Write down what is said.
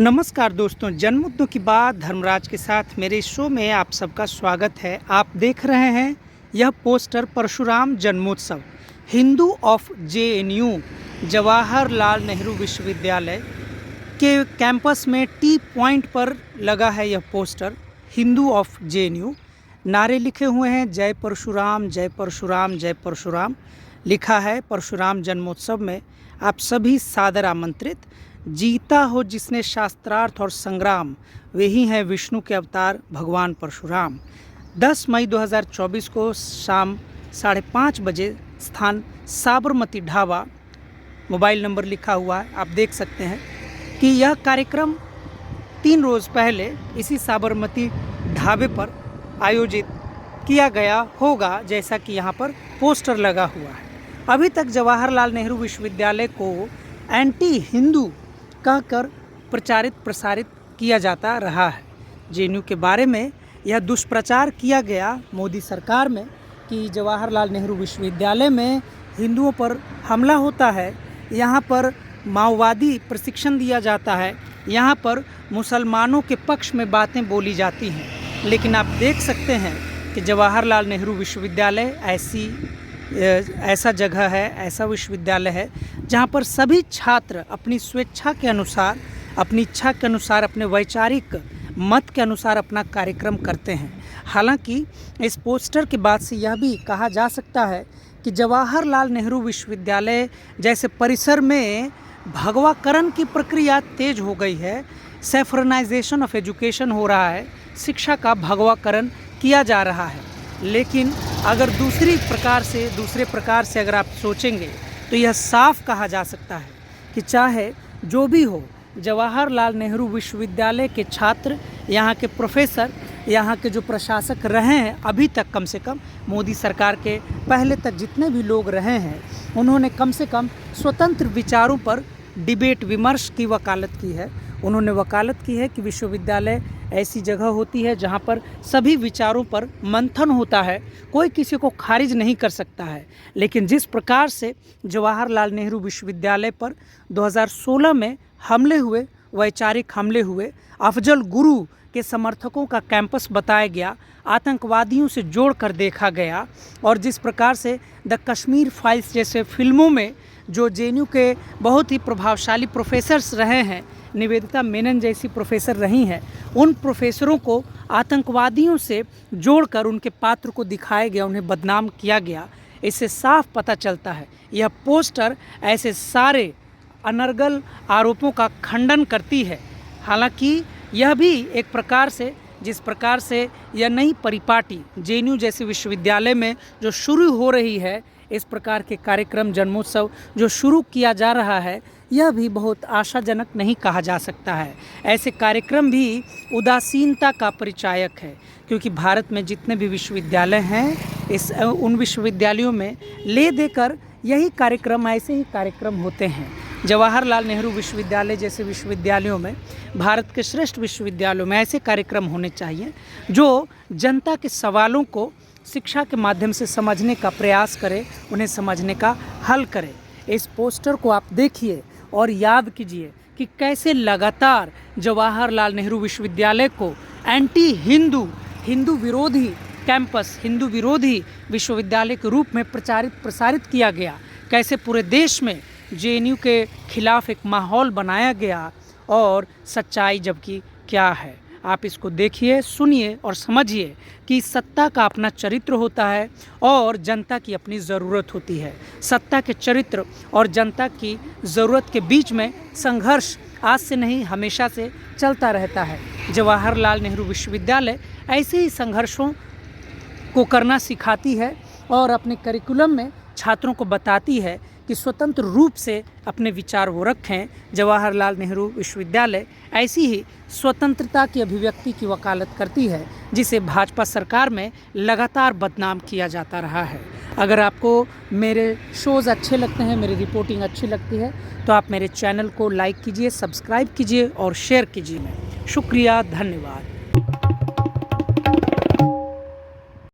नमस्कार दोस्तों, जन्मदिनों की बात धर्मराज के साथ मेरे इस शो में आप सबका स्वागत है। आप देख रहे हैं यह पोस्टर परशुराम जन्मोत्सव हिंदू ऑफ जेएनयू जवाहरलाल नेहरू विश्वविद्यालय के कैंपस में टी पॉइंट पर लगा है। यह पोस्टर हिंदू ऑफ जेएनयू, नारे लिखे हुए हैं जय परशुराम जय परशुराम जय परशुराम लिखा है। परशुराम जन्मोत्सव में आप सभी सादर आमंत्रित। जीता हो जिसने शास्त्रार्थ और संग्राम, वे ही हैं विष्णु के अवतार भगवान परशुराम। 10 मई 2024 को शाम 5:30 बजे, स्थान साबरमती ढाबा, मोबाइल नंबर लिखा हुआ है। आप देख सकते हैं कि यह कार्यक्रम 3 रोज़ पहले इसी साबरमती ढाबे पर आयोजित किया गया होगा, जैसा कि यहाँ पर पोस्टर लगा हुआ है। अभी तक जवाहरलाल नेहरू विश्वविद्यालय को एंटी हिंदू कहकर प्रचारित प्रसारित किया जाता रहा है। जेएनयू के बारे में यह दुष्प्रचार किया गया मोदी सरकार में कि जवाहरलाल नेहरू विश्वविद्यालय में हिंदुओं पर हमला होता है, यहाँ पर माओवादी प्रशिक्षण दिया जाता है, यहाँ पर मुसलमानों के पक्ष में बातें बोली जाती हैं। लेकिन आप देख सकते हैं कि जवाहरलाल नेहरू विश्वविद्यालय ऐसा जगह है, ऐसा विश्वविद्यालय है जहाँ पर सभी छात्र अपनी स्वेच्छा के अनुसार, अपनी इच्छा के अनुसार, अपने वैचारिक मत के अनुसार अपना कार्यक्रम करते हैं। हालांकि इस पोस्टर के बाद से यह भी कहा जा सकता है कि जवाहरलाल नेहरू विश्वविद्यालय जैसे परिसर में भगवाकरण की प्रक्रिया तेज हो गई है, सेफ्रनाइजेशन ऑफ एजुकेशन हो रहा है, शिक्षा का भगवाकरण किया जा रहा है। लेकिन अगर दूसरे प्रकार से अगर आप सोचेंगे तो यह साफ कहा जा सकता है कि चाहे जो भी हो, जवाहरलाल नेहरू विश्वविद्यालय के छात्र, यहाँ के प्रोफेसर, यहाँ के जो प्रशासक रहे हैं अभी तक, कम से कम मोदी सरकार के पहले तक जितने भी लोग रहे हैं, उन्होंने कम से कम स्वतंत्र विचारों पर डिबेट विमर्श की वकालत की है। उन्होंने वकालत की है कि विश्वविद्यालय ऐसी जगह होती है जहाँ पर सभी विचारों पर मंथन होता है, कोई किसी को खारिज नहीं कर सकता है। लेकिन जिस प्रकार से जवाहरलाल नेहरू विश्वविद्यालय पर 2016 में हमले हुए, वैचारिक हमले हुए, अफजल गुरु के समर्थकों का कैंपस बताया गया, आतंकवादियों से जोड़कर देखा गया, और जिस प्रकार से द कश्मीर फाइल्स जैसे फिल्मों में जो जेएनयू के बहुत ही प्रभावशाली प्रोफेसर्स रहे हैं, निवेदिता मेनन जैसी प्रोफेसर रही हैं, उन प्रोफेसरों को आतंकवादियों से जोड़कर उनके पात्र को दिखाया गया, उन्हें बदनाम किया गया। इससे साफ पता चलता है यह पोस्टर ऐसे सारे अनर्गल आरोपों का खंडन करती है। हालांकि यह भी एक प्रकार से, जिस प्रकार से यह नई परिपाटी जेएनयू जैसे विश्वविद्यालय में जो शुरू हो रही है, इस प्रकार के कार्यक्रम, जन्मोत्सव जो शुरू किया जा रहा है, यह भी बहुत आशाजनक नहीं कहा जा सकता है। ऐसे कार्यक्रम भी उदासीनता का परिचायक है, क्योंकि भारत में जितने भी विश्वविद्यालय हैं, उन विश्वविद्यालयों में ले देकर यही कार्यक्रम, ऐसे ही कार्यक्रम होते हैं। जवाहरलाल नेहरू विश्वविद्यालय जैसे विश्वविद्यालयों में, भारत के श्रेष्ठ विश्वविद्यालयों में ऐसे कार्यक्रम होने चाहिए जो जनता के सवालों को शिक्षा के माध्यम से समझने का प्रयास करे, उन्हें समझने का हल करे। इस पोस्टर को आप देखिए और याद कीजिए कि कैसे लगातार जवाहरलाल नेहरू विश्वविद्यालय को एंटी हिंदू, हिंदू विरोधी कैंपस, हिंदू विरोधी विश्वविद्यालय के रूप में प्रचारित प्रसारित किया गया, कैसे पूरे देश में जेएनयू के खिलाफ एक माहौल बनाया गया, और सच्चाई जबकि क्या है। आप इसको देखिए, सुनिए और समझिए कि सत्ता का अपना चरित्र होता है और जनता की अपनी ज़रूरत होती है। सत्ता के चरित्र और जनता की ज़रूरत के बीच में संघर्ष आज से नहीं, हमेशा से चलता रहता है। जवाहरलाल नेहरू विश्वविद्यालय ऐसे ही संघर्षों को करना सिखाती है और अपने करिकुलम में छात्रों को बताती है कि स्वतंत्र रूप से अपने विचार वो रखें। जवाहरलाल नेहरू विश्वविद्यालय ऐसी ही स्वतंत्रता की अभिव्यक्ति की वकालत करती है, जिसे भाजपा सरकार में लगातार बदनाम किया जाता रहा है। अगर आपको मेरे शोज़ अच्छे लगते हैं, मेरी रिपोर्टिंग अच्छी लगती है, तो आप मेरे चैनल को लाइक कीजिए, सब्सक्राइब कीजिए और शेयर कीजिए। शुक्रिया, धन्यवाद।